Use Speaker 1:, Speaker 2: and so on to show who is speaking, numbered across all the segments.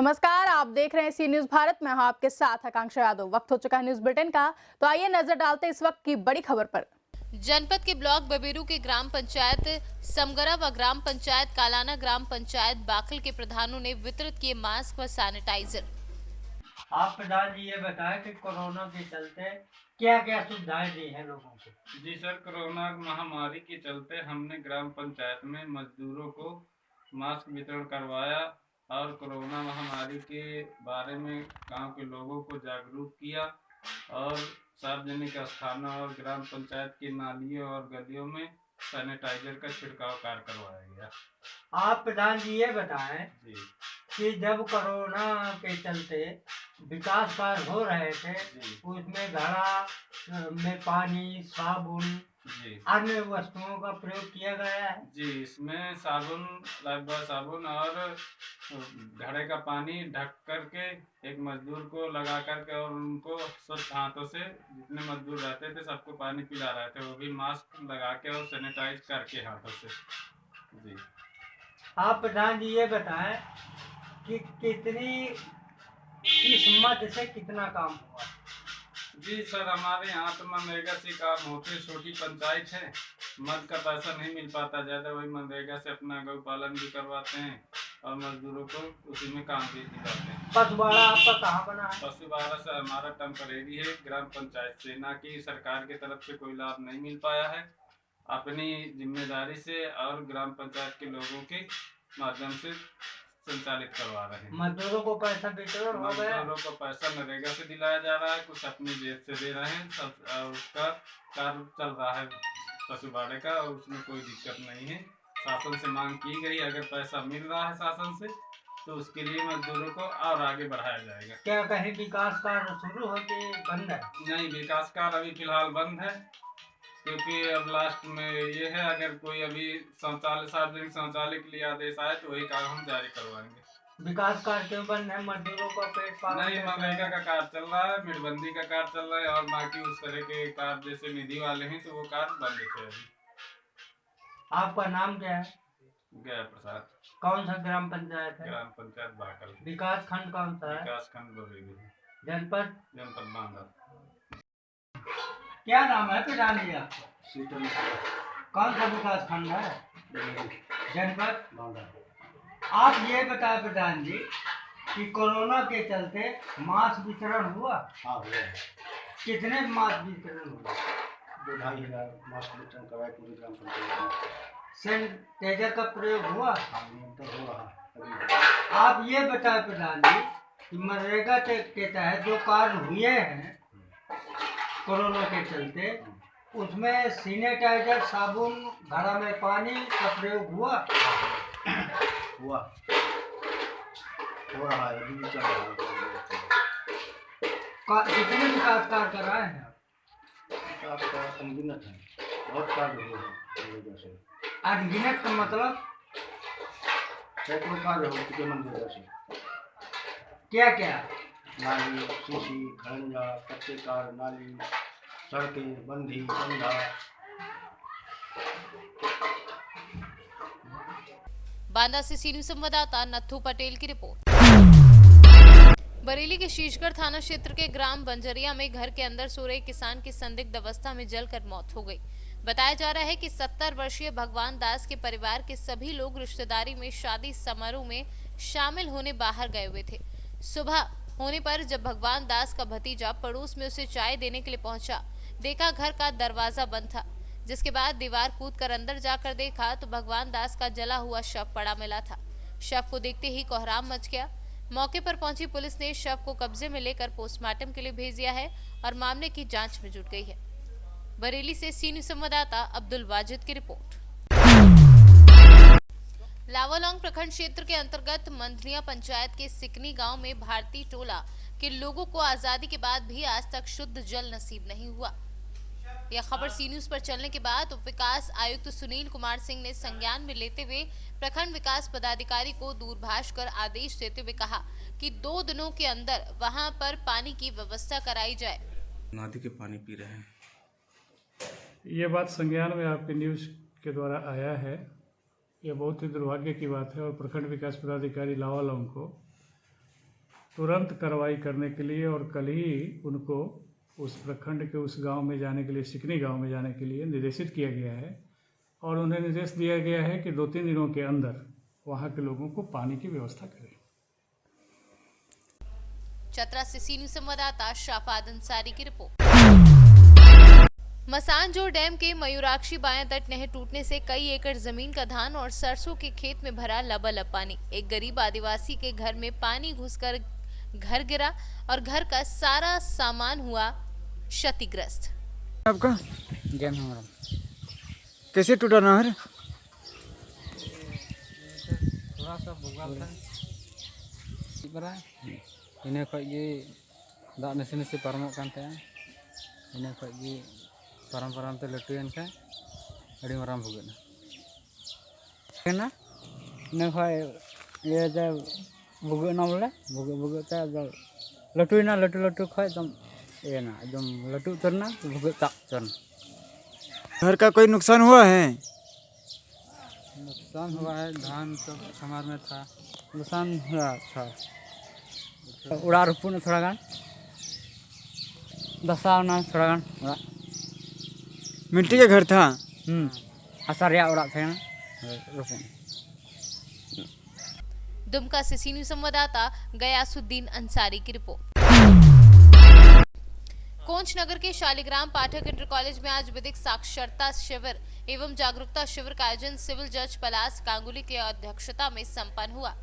Speaker 1: नमस्कार, आप देख रहे हैं सी न्यूज भारत। मैं हूं आपके साथ आकांक्षा यादव। वक्त हो चुका है न्यूज बुलेटिन का, तो आइए नजर डालते हैं इस वक्त की बड़ी खबर पर।
Speaker 2: जनपद के ब्लॉक बबेरू के ग्राम पंचायत समगरा व ग्राम पंचायत कालाना, ग्राम पंचायत बाखल के प्रधानों ने वितरित किए मास्क व सैनिटाइजर।
Speaker 3: आप प्रधान जी ये बताएं कि कोरोना के चलते क्या क्या सुविधाएं दी हैं लोगों को।
Speaker 4: जी सर, कोरोना महामारी के चलते हमने ग्राम पंचायत में मजदूरों को मास्क वितरण करवाया और कोरोना महामारी के बारे में गांव के लोगों को जागरूक किया और सार्वजनिक स्थानों और ग्राम पंचायत की नालियों और गलियों में सैनिटाइजर का छिड़काव कार्य करवाया गया।
Speaker 3: आप प्रधान जी ये बताएं
Speaker 4: जी
Speaker 3: कि जब कोरोना के चलते विकास कार्य हो रहे थे
Speaker 4: जी
Speaker 3: उसमें घड़ा में पानी, साबुन,
Speaker 4: जी
Speaker 3: अन्य वस्तुओं का प्रयोग किया गया है।
Speaker 4: जी इसमें साबुन, लाइफबॉय साबुन और घड़े का पानी ढक करके एक मजदूर को लगा करके और उनको स्वच्छ हाथों से, जितने मजदूर रहते थे सबको पानी पिला रहे थे, वो भी मास्क लगा के और सैनिटाइज करके हाथों से। जी
Speaker 3: आप प्रधान जी ये बताएं कि किस मद से कितना काम हुआ।
Speaker 4: जी सर, हमारे यहाँ तो मनरेगा से काम होते, छोटी पंचायत है, मद का पैसा नहीं मिल पाता ज़्यादा, वही मनरेगा से अपना गौ पालन भी करवाते हैं और मजदूरों को उसी में काम भी दिलाते हैं।
Speaker 3: पशुवाड़ा आपका कहाँ बना है?
Speaker 4: पशुवाड़ा से हमारा टेम्परेरी है, ग्राम पंचायत से, ना कि सरकार की तरफ से कोई लाभ नहीं मिल पाया है। अपनी जिम्मेदारी से और ग्राम पंचायत के लोगों के माध्यम से संचालित करवा रहे हैं।
Speaker 3: मजदूरों को पैसा वितरण हो गया।
Speaker 4: मजदूरों को पैसा नरेगा से दिलाया जा रहा है, कुछ अपनी जेब से दे रहे हैं, सब उसका कार्य चल रहा है पशुवाड़े का, और उसमें कोई दिक्कत नहीं है। शासन से मांग की गई, अगर पैसा मिल रहा है शासन से तो उसके लिए मजदूरों को और आगे बढ़ाया जाएगा।
Speaker 3: क्या कहीं विकास कार्य शुरू हो के बंद है?
Speaker 4: नहीं, विकास कार्य अभी फिलहाल बंद है, क्योंकि अब लास्ट में ये है, अगर कोई अभी शौचालय, सार्वजनिक शौचालय के लिए आदेश आए तो वही कार्य हम जारी करवाएंगे।
Speaker 3: विकास कार्य क्यों बंद है? मजदूरों का पेट पालन
Speaker 4: नहीं, मनरेगा का कार्य चल रहा है, मिटबंदी का कार्य चल रहा है, और बाकी उस तरह के कार्य जैसे निधि वाले हैं तो वो कार्य बंद थे अभी।
Speaker 3: आपका नाम क्या है?
Speaker 4: गया प्रसाद।
Speaker 3: कौन सा ग्राम पंचायत है?
Speaker 4: ग्राम पंचायत बाकल।
Speaker 3: विकास खंड कौन सा है?
Speaker 4: विकास खंड बबेरू।
Speaker 3: जनपद?
Speaker 4: जनपद बांदा।
Speaker 3: क्या नाम है प्रधान जी आपका? कौन सा विकास खंड है? जनपद बांदा। आप ये बताएं प्रधान जी कि कोरोना के चलते मास्क वितरण हुआ?
Speaker 5: हाँ हुआ।
Speaker 3: कितने मास्क वितरण हुआ?
Speaker 5: 2,500 मास्क वितरण करवाए पूरे ग्राम पंचायत में।
Speaker 3: सैनिटाइजर का प्रयोग हुआ?
Speaker 5: हाँ, निरंतर हो रहा है।
Speaker 3: आप ये बताएं प्रधान जी कि मनरेगा के तहत जो कार्य हुए हैं कोरोना के चलते, उसमें सैनिटाइजर, साबुन, घड़ा में पानी का प्रयोग हुआ?
Speaker 5: हुआ, हो रहा है, अभी भी चल रहा है।
Speaker 3: कितने विकास कार्य कराए हैं?
Speaker 5: विकास का अनगिनत है, बहुत कार्य हुए हैं मनरेगा से।
Speaker 3: अनगिनत का मतलब?
Speaker 5: सैकड़ों कार्य हो चुके मनरेगा से।
Speaker 3: क्या क्या?
Speaker 5: नाली, सीसी, खड़ंजा, कच्चे कार, नाली, सड़कें, बंधी, बंधा।
Speaker 2: बांदा से सी न्यूज संवाददाता नथु पटेल की रिपोर्ट। बरेली के शीशगढ़ थाना क्षेत्र के ग्राम बंजरिया में घर के अंदर सो रहे किसान की संदिग्ध अवस्था में जलकर मौत हो गई। बताया जा रहा है कि 70 वर्षीय भगवान दास के परिवार के सभी लोग रिश्तेदारी में शादी समारोह में शामिल होने बाहर गए हुए थे। सुबह होने पर जब भगवान दास का भतीजा पड़ोस में उसे चाय देने के लिए पहुंचा, देखा घर का दरवाजा बंद था, जिसके बाद दीवार कूदकर अंदर जाकर देखा तो भगवान दास का जला हुआ शव पड़ा मिला था। शव को देखते ही कोहराम मच गया। मौके पर पहुंची पुलिस ने शव को कब्जे में लेकर पोस्टमार्टम के लिए भेज दिया है और मामले की जांच में जुट गई है। बरेली से सी न्यूज संवाददाता अब्दुल वाजिद की रिपोर्ट। लावालौंग प्रखंड क्षेत्र के अंतर्गत मंधनिया पंचायत के सिकनी गांव में भारतीय टोला के लोगों को आजादी के बाद भी आज तक शुद्ध जल नसीब नहीं हुआ। यह खबर सी न्यूज पर चलने के बाद उप विकास आयुक्त सुनील कुमार सिंह ने संज्ञान में लेते हुए प्रखंड विकास पदाधिकारी को दूरभाष कर आदेश देते हुए कहा कि 2 दिनों के अंदर वहां पर पानी की व्यवस्था कराई जाए।
Speaker 6: नदी के पानी पी रहे हैं।
Speaker 7: ये बात संज्ञान में आपके न्यूज़ के द्वारा आया है। यह बहुत ही दुर्भाग्य की बात है और प्रखंड विकास पदाधिकारी लावालौंग को तुरंत कार्रवाई करने के लिए और कल ही उनको उस प्रखंड के उस गांव में जाने के लिए, सिकनी गांव में जाने के लिए निर्देशित किया गया है और उन्हें निर्देश दिया गया है कि 2-3 दिनों के अंदर वहां के लोगों को पानी की व्यवस्था करें।
Speaker 2: चतरा से सी न्यूज़ संवाददाता शाफाद अंसारी की रिपोर्ट। मसानजोर डैम के मयूराक्षी बायां तट नहर टूटने से कई एकड़ जमीन का धान और सरसों के खेत में भरा लबालब पानी। एक गरीब आदिवासी के घर में पानी घुसकर घर गिरा और घर का सारा सामान हुआ क्षतिग्रस्त।
Speaker 8: आपका कैसे टूटा नहर?
Speaker 9: थोड़ा सा भूगा था इन खी दाग नसे नसे पारमों इन खी पारम पारम ते लटुन खान माराम भुगना इन खा भुगना बोले भुगते लटुना लटू लटू खा एकदम एकदम लटू उतरना भुगता उतरना।
Speaker 8: घर का कोई नुकसान हुआ है?
Speaker 9: नुकसान हुआ है, धान सब हमार में था, नुकसान हुआ था। उड़ा रुपुन थोड़ा गान दसावना थोड़ा गान उड़ा
Speaker 8: मिट्टी के घर था।
Speaker 9: आसार या उड़ा था रुपुन।
Speaker 2: दुमका से सी न्यूज़ संवाददाता गयासुद्दीन अंसारी की रिपोर्ट। कोंच नगर के शालिग्राम पाठक इंटर कॉलेज में आज विधिक साक्षरता शिविर एवं जागरूकता शिविर का आयोजन सिविल जज पलाश गांगुली की अध्यक्षता में संपन्न हुआ।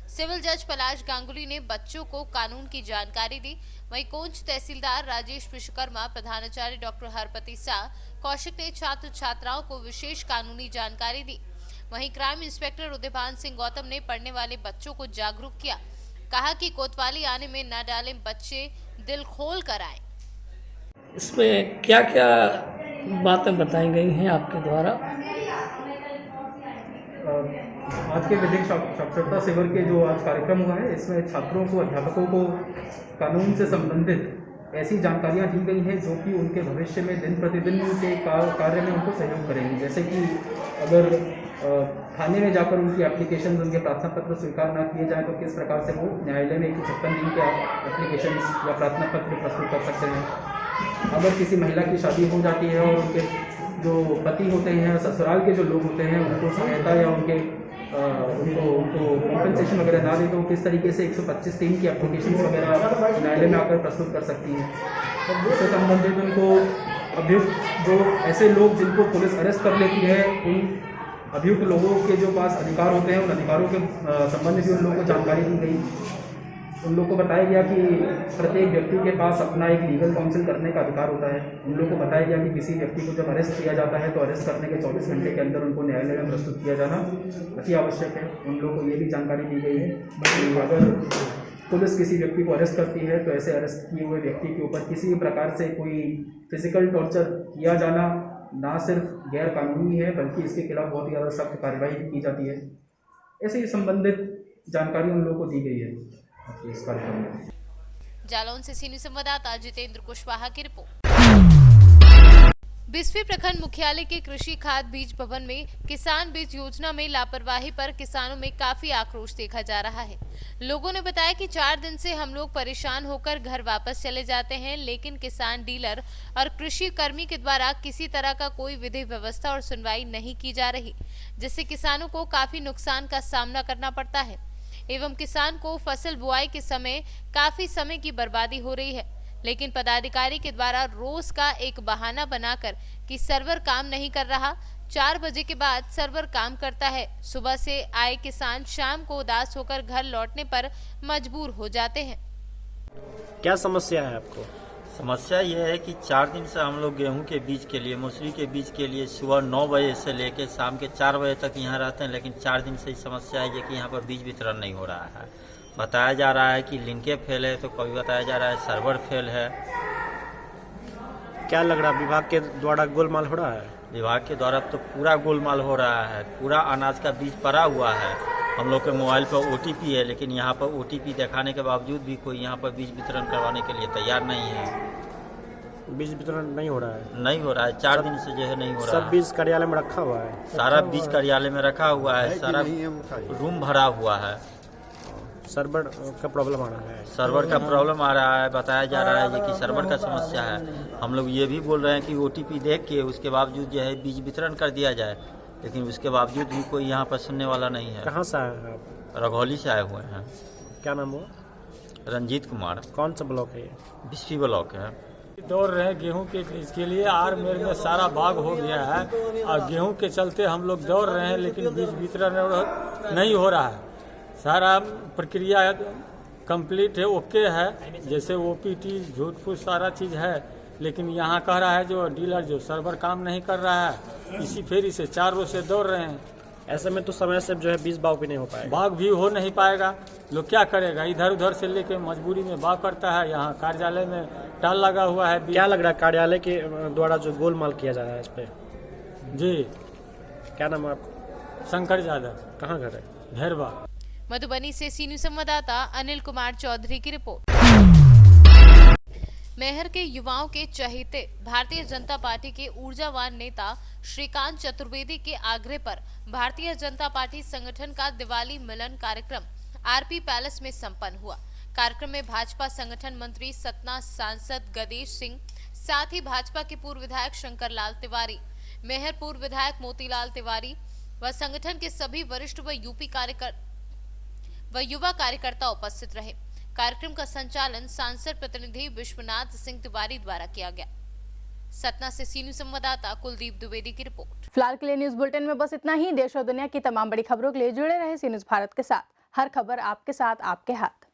Speaker 2: सिविल जज पलाश गांगुली ने बच्चों को कानून की जानकारी दी। वहीं कोंच तहसीलदार राजेश विश्वकर्मा, प्रधानाचार्य डॉक्टर हरपति शाह, कौशिक ने छात्र छात्राओं को विशेष कानूनी जानकारी दी। वहीं क्राइम इंस्पेक्टर उदयभान सिंह गौतम ने पढ़ने वाले बच्चों को जागरूक किया। कहा कि कोतवाली आने में न डालें, बच्चे दिल खोल कर आए।
Speaker 10: इसमें क्या क्या बातें बताई गई हैं आपके द्वारा?
Speaker 11: आज के विधिक साक्षरता शिविर के जो आज कार्यक्रम हुआ है, इसमें छात्रों को, अध्यापकों को कानून से संबंधित ऐसी जानकारियां दी गई हैं जो कि उनके भविष्य में दिन प्रतिदिन के कार्य में उनको सहयोग करेंगी। जैसे कि अगर थाने में जाकर उनकी एप्लीकेशन, उनके प्रार्थना पत्र स्वीकार न किए जाए तो किस प्रकार से वो न्यायालय में 156 दिन के एप्लीकेशन या प्रार्थना पत्र प्रस्तुत कर सकते हैं। अगर किसी महिला की शादी हो जाती है और उनके जो पति होते हैं, ससुराल के जो लोग होते हैं, उनको सहायता या उनको कॉम्पेंसेशन वगैरह ना दे तो किस तरीके से 125(3) की एप्लीकेशन वगैरह न्यायालय में आकर प्रस्तुत कर सकती हैं। तो इससे संबंधित उनको अभियुक्त, जो ऐसे लोग जिनको पुलिस अरेस्ट कर लेती है, उन अभियुक्त लोगों के जो पास अधिकार होते हैं, उन अधिकारों के संबंध में उन लोगों को जानकारी दी गई। उन लोगों को बताया गया कि प्रत्येक व्यक्ति के पास अपना एक लीगल काउंसिल करने का अधिकार होता है। उन लोगों को बताया गया कि किसी व्यक्ति को जब अरेस्ट किया जाता है तो अरेस्ट करने के 24 घंटे के अंदर उनको न्यायालय में प्रस्तुत किया जाना अति आवश्यक है। उन लोगों को ये भी जानकारी दी गई है कि अगर पुलिस किसी व्यक्ति को अरेस्ट करती है तो ऐसे अरेस्ट किए हुए व्यक्ति के ऊपर किसी भी प्रकार से कोई फिजिकल टॉर्चर किया जाना ना सिर्फ गैर कानूनी है, बल्कि इसके खिलाफ बहुत ही ज़्यादा सख्त कार्रवाई भी की जाती है। ऐसे ही संबंधित जानकारी उन लोगों को दी गई है इस कार्यक्रम में।
Speaker 2: जालौन से सी न्यूज़ संवाददाता जितेंद्र कुशवाहा की रिपोर्ट। बिस्फी प्रखंड मुख्यालय के कृषि खाद बीज भवन में किसान बीज योजना में लापरवाही पर किसानों में काफी आक्रोश देखा जा रहा है। लोगों ने बताया कि 4 दिन से हम लोग परेशान होकर घर वापस चले जाते हैं, लेकिन किसान डीलर और कृषि कर्मी के द्वारा किसी तरह का कोई विधि व्यवस्था और सुनवाई नहीं की जा रही, जिससे किसानों को काफी नुकसान का सामना करना पड़ता है एवं किसान को फसल बुआई के समय काफी समय की बर्बादी हो रही है। लेकिन पदाधिकारी के द्वारा रोज का एक बहाना बनाकर कि सर्वर काम नहीं कर रहा, 4 बजे के बाद सर्वर काम करता है। सुबह से आए किसान शाम को उदास होकर घर लौटने पर मजबूर हो जाते हैं।
Speaker 12: क्या समस्या है आपको?
Speaker 13: समस्या यह है कि 4 दिन से हम लोग गेहूं के बीज के लिए, मसूरी के बीज के लिए सुबह 9 बजे से लेकर शाम के 4 बजे तक यहाँ रहते हैं, लेकिन 4 दिन से समस्या है कि यहाँ पर बीज वितरण नहीं हो रहा है। बताया जा रहा है कि लिंकेज फेल है, तो कभी बताया जा रहा है सर्वर फेल है।
Speaker 12: क्या लग रहा है विभाग के द्वारा गोलमाल हो रहा है?
Speaker 13: विभाग के द्वारा तो पूरा गोलमाल हो रहा है। पूरा अनाज का बीज पड़ा हुआ है। हम लोग के मोबाइल पर OTP है, लेकिन यहाँ पर OTP दिखाने के बावजूद भी कोई यहाँ पर बीज वितरण करवाने के लिए तैयार नहीं है।
Speaker 12: बीज वितरण नहीं हो रहा है?
Speaker 13: नहीं हो रहा है, 4 दिन से जो है नहीं हो रहा है।
Speaker 12: सब बीज कार्यालय में रखा हुआ है?
Speaker 13: सारा बीज कार्यालय में रखा हुआ है, सारा रूम भरा हुआ है।
Speaker 12: सर्वर का प्रॉब्लम आ रहा है।
Speaker 13: सर्वर का प्रॉब्लम आ रहा है, बताया जा रहा है कि सर्वर का समस्या है। हम लोग ये भी बोल रहे हैं कि OTP देख के उसके बावजूद जो है बीज वितरण कर दिया जाए, लेकिन उसके बावजूद भी कोई यहाँ पर सुनने वाला नहीं है।
Speaker 12: कहाँ से आए हैं आप?
Speaker 13: रघौली से आए हुए हैं।
Speaker 12: क्या नाम हुआ?
Speaker 13: रंजीत कुमार।
Speaker 12: कौन सा ब्लॉक है ये?
Speaker 13: बिस्फी ब्लॉक है।
Speaker 14: दौड़ रहे हैं गेहूं के, इसके लिए आर मेर में सारा बाग हो गया है और गेहूं के चलते हम लोग दौड़ रहे हैं, लेकिन बीज वितरण नहीं हो रहा है। सारा प्रक्रिया कंप्लीट है, ओके है, जैसे OPT झूठफूस सारा चीज़ है, लेकिन यहाँ कह रहा है जो डीलर जो सर्वर काम नहीं कर रहा है, इसी फेरी से 4 रोज से दौड़ रहे हैं।
Speaker 12: ऐसे में तो समय से जो है बीज बाग भी नहीं हो पाएगा।
Speaker 14: बाग भी हो नहीं पाएगा, लोग क्या करेगा, इधर उधर से लेके मजबूरी में बाग करता है। यहाँ कार्यालय में टाल लगा हुआ है।
Speaker 12: क्या लग रहा है कार्यालय के द्वारा जो गोलमाल किया जा रहा है इस पे?
Speaker 14: जी।
Speaker 12: क्या नाम है आपका?
Speaker 14: शंकर यादव।
Speaker 12: कहाँ घर है?
Speaker 2: घेरवा। मधुबनी से सी न्यूज संवाददाता अनिल कुमार चौधरी की रिपोर्ट। मैहर के युवाओं के चहेते भारतीय जनता पार्टी के ऊर्जावान नेता श्रीकांत चतुर्वेदी के आग्रह पर भारतीय जनता पार्टी संगठन का दिवाली मिलन कार्यक्रम RP पैलेस में संपन्न हुआ। कार्यक्रम में भाजपा संगठन मंत्री सतना सांसद गदेश सिंह, साथ ही भाजपा के पूर्व विधायक शंकर लाल तिवारी, मैहर पूर्व विधायक मोतीलाल तिवारी व संगठन के सभी वरिष्ठ व युवा कार्यकर्ता उपस्थित रहे। कार्यक्रम का संचालन सांसद प्रतिनिधि विश्वनाथ सिंह तिवारी द्वारा किया गया। सतना से सी न्यूज संवाददाता कुलदीप द्विवेदी की रिपोर्ट।
Speaker 1: फिलहाल के लिए न्यूज बुलेटिन में बस इतना ही। देश और दुनिया की तमाम बड़ी खबरों के लिए जुड़े रहे सी न्यूज भारत के साथ। हर खबर आपके साथ, आपके हाथ।